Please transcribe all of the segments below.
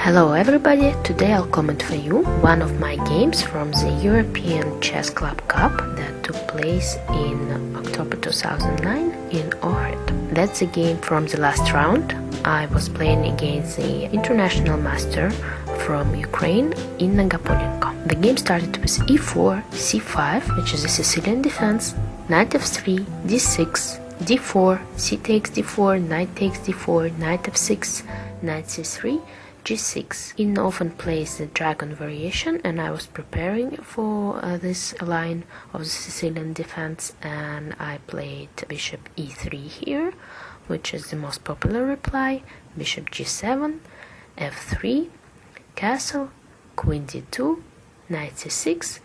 Hello everybody, today I'll comment for you one of my games from the European Chess Club Cup that took place in October 2009 in Ohrid. That's the game from the last round. I was playing against the International Master from Ukraine, Inna Gaponenko. The game started with e4, c5, which is a Sicilian defense, knight f3, d6, d4, c takes d4, knight takes d4, knight f6, knight c3, g6. Inna often plays the dragon variation, and I was preparing for this line of the Sicilian defense, and I played bishop e3 here, which is the most popular reply, bishop g7, f3, castle, queen d2, knight c6,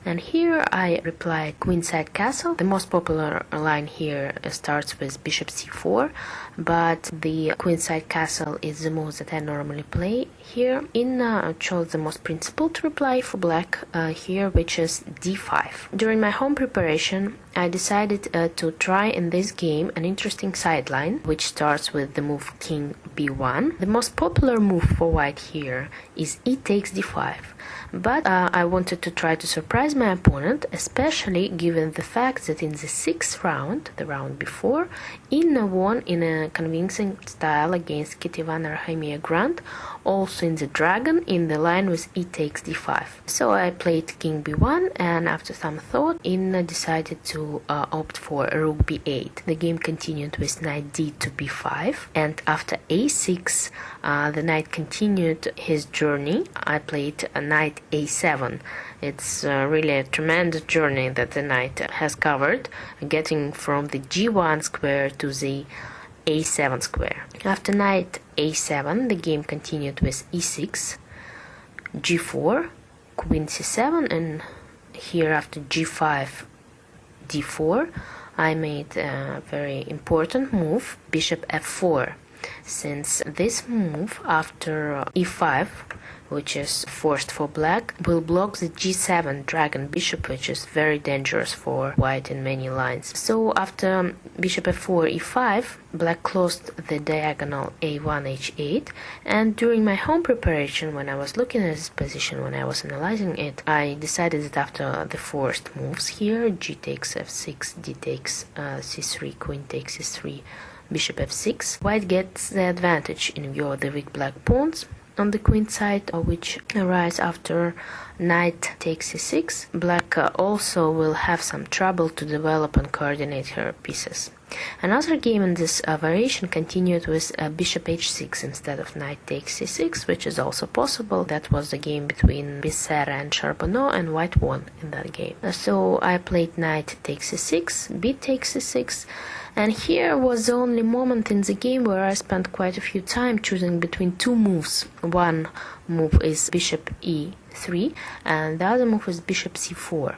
and here I reply queenside castle. The most popular line here starts with bishop c4, but the queenside castle is the move that I normally play here. Inna chose the most principled reply for black here, which is d5. During my home preparation, I decided to try in this game an interesting sideline, which starts with the move king b1. The most popular move for white here is e takes d5, but I wanted to try to surprise my opponent, especially given the fact that in the sixth round, the round before, Inna won in a convincing style against Ketivan Arhamia Grant, also in the dragon, in the line with e takes d5. So I played king b1, and after some thought, Inna decided to opt for rook b8. The game continued with knight d to b5, and after a6, the knight continued his journey. I played a knight a7. It's really a tremendous journey that the knight has covered, getting from the g1 square to the a7 square. After knight a7, the game continued with e6, g4, queen c7, and here after g5, d4, I made a very important move, bishop f4, since this move after e5, which is forced for black, will block the g7 dragon bishop, which is very dangerous for white in many lines. So after bishop f4, e5, black closed the diagonal a1, h8, and during my home preparation, when I was looking at this position, when I was analyzing it, I decided that after the forced moves here, g takes f6, d takes c3, queen takes c3, bishop f6, white gets the advantage in view of the weak black pawns on the queen side, which arise after knight takes c6. Black also will have some trouble to develop and coordinate her pieces. Another game in this variation continued with bishop h6 instead of knight takes c6, which is also possible. That was the game between Becerra and Charbonneau, and white won in that game. So I played knight takes c6, b takes c6, and here was the only moment in the game where I spent quite a few time choosing between two moves. One move is bishop e3, and the other move is bishop c4.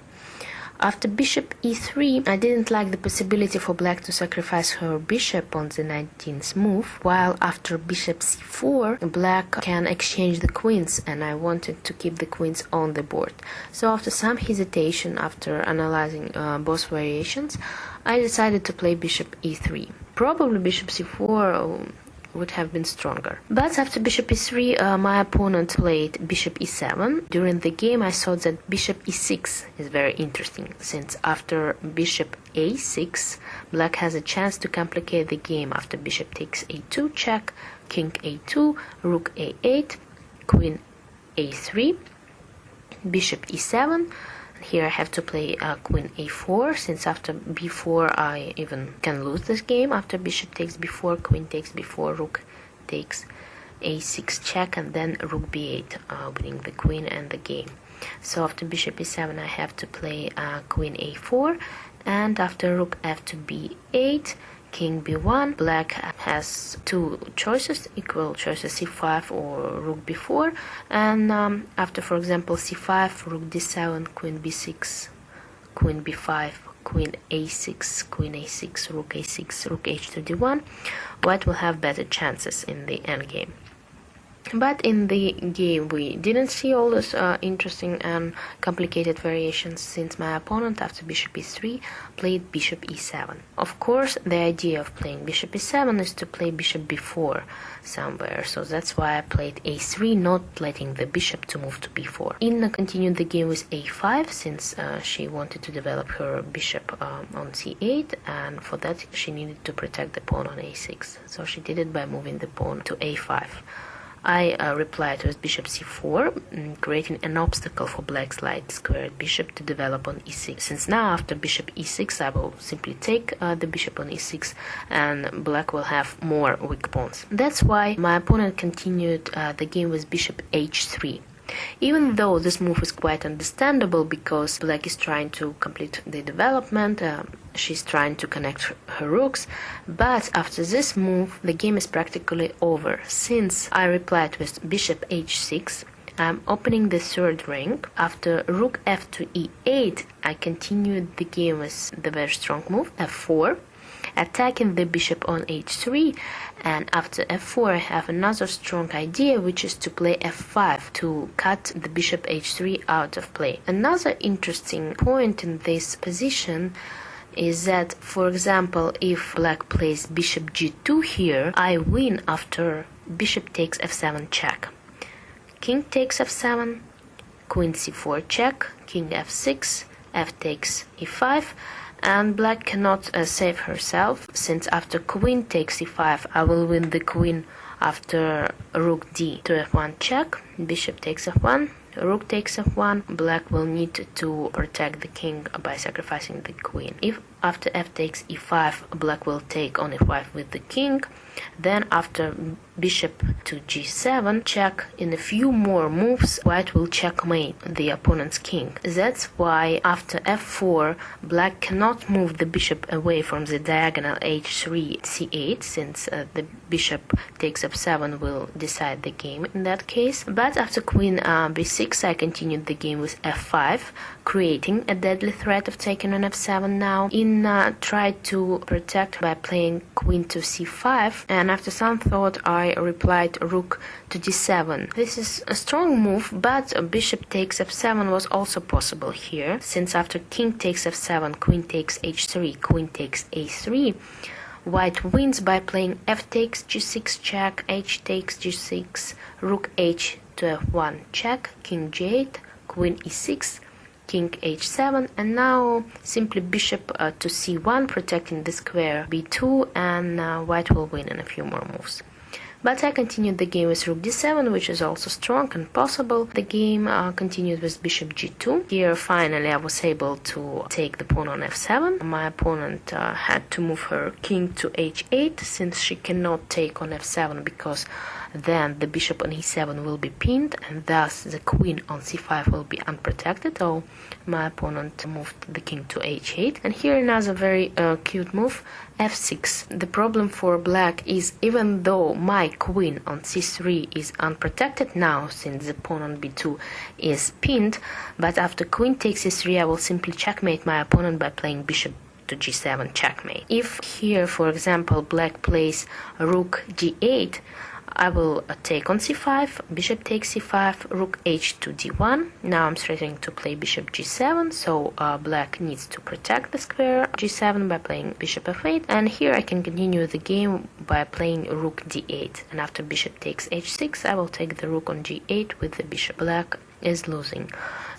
After bishop e3, I didn't like the possibility for black to sacrifice her bishop on the 19th move, while after bishop c4, black can exchange the queens, and I wanted to keep the queens on the board. So after some hesitation, after analyzing both variations, I decided to play bishop e3. Probably bishop c4 would have been stronger. But after bishop e3, my opponent played bishop e7. During the game, I thought that bishop e6 is very interesting, since after bishop a6, black has a chance to complicate the game after bishop takes a2 check, king a2, rook a8, queen a3, bishop e7. Here I have to play queen a4, since after b4 I even can lose this game. After bishop takes b4, queen takes b4, rook takes a6 check, and then rook b8, winning the queen and the game. So after bishop e7 I have to play queen a4, and after rook f to b8, king b1, black has two choices, equal choices, c5 or rook b4, and after, for example, c5, rook d7, queen b6, queen b5, queen a6, queen a6, rook a6, rook h to d1, white will have better chances in the endgame. But in the game we didn't see all those interesting and complicated variations, since my opponent after bishop e3 played bishop e7. Of course, the idea of playing bishop e7 is to play bishop b4 somewhere, so that's why I played a3, not letting the bishop to move to b4. Inna continued the game with a5, since she wanted to develop her bishop on c8, and for that she needed to protect the pawn on a6, so she did it by moving the pawn to a5. I replied with bishop c4, creating an obstacle for black's light squared bishop to develop on e6. Since now after bishop e6 I will simply take the bishop on e6 and black will have more weak pawns. That's why my opponent continued the game with bishop h3. Even though this move is quite understandable because black is trying to complete the development, she's trying to connect her rooks, but after this move the game is practically over. Since I replied with bishop h6, I'm opening the third ring. After rook f to e8, I continued the game with the very strong move f4, attacking the bishop on h3, and after f4 I have another strong idea, which is to play f5 to cut the bishop h3 out of play. Another interesting point in this position is that, for example, if black plays bishop g2 here, I win after bishop takes f7 check. King takes f7, queen c4 check, king f6, f takes e5, and black cannot save herself, since after queen takes e5 I will win the queen after rook d to f1 check, bishop takes f1, rook takes f1, black will need to protect the king by sacrificing the queen. If after f takes e5 black will take on e5 with the king, then after bishop to g7 check, in a few more moves white will checkmate the opponent's king. That's why after f4 black cannot move the bishop away from the diagonal h3 c8, since the bishop takes f7 will decide the game in that case. But after queen b6 I continued the game with f5, creating a deadly threat of taking on f7 now. Inna tried to protect by playing queen to c5, and after some thought I replied rook to d7. This is a strong move, but bishop takes f7 was also possible here, since after king takes f7, queen takes h3, queen takes a3, white wins by playing f takes g6 check, h takes g6, rook h to f1 check, king g8, queen e6, king h7, and now simply bishop to c1, protecting the square b2, and white will win in a few more moves. But I continued the game with rook d7, which is also strong and possible. The game continued with bishop g2. Here finally I was able to take the pawn on f7. My opponent had to move her king to h8, since she cannot take on f7 because then the bishop on e7 will be pinned, and thus the queen on c5 will be unprotected. So my opponent moved the king to h8. And here another very cute move, f6. The problem for black is, even though my queen on c3 is unprotected now, since the pawn on b2 is pinned, but after queen takes c3 I will simply checkmate my opponent by playing bishop to g7 checkmate. If here, for example, black plays rook g8, I will take on c5, bishop takes c5, rook h to d1. Now I'm threatening to play bishop g7, so black needs to protect the square g7 by playing bishop f8, and here I can continue the game by playing rook d8, and after bishop takes h6 I will take the rook on g8 with the bishop. Black is losing.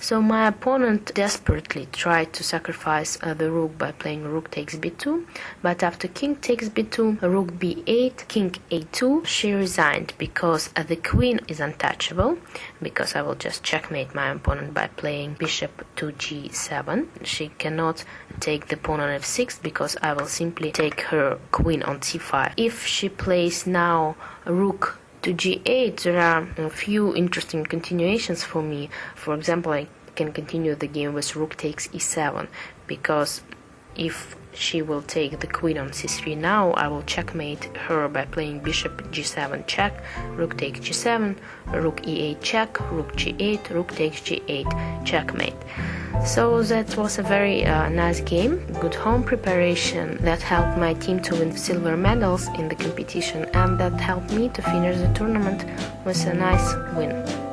So my opponent desperately tried to sacrifice the rook by playing rook takes b2, but after king takes b2, rook b8, king a2, she resigned because the queen is untouchable, because I will just checkmate my opponent by playing bishop to g7. She cannot take the pawn on f6 because I will simply take her queen on c5. If she plays now rook to g8, there are a few interesting continuations for me. For example, I can continue the game with rook takes e7, because if she will take the queen on c3 now, I will checkmate her by playing bishop g7 check, rook takes g7, rook e8 check, rook g8, rook takes g8, checkmate. So that was a very nice game, good home preparation that helped my team to win silver medals in the competition, and that helped me to finish the tournament with a nice win.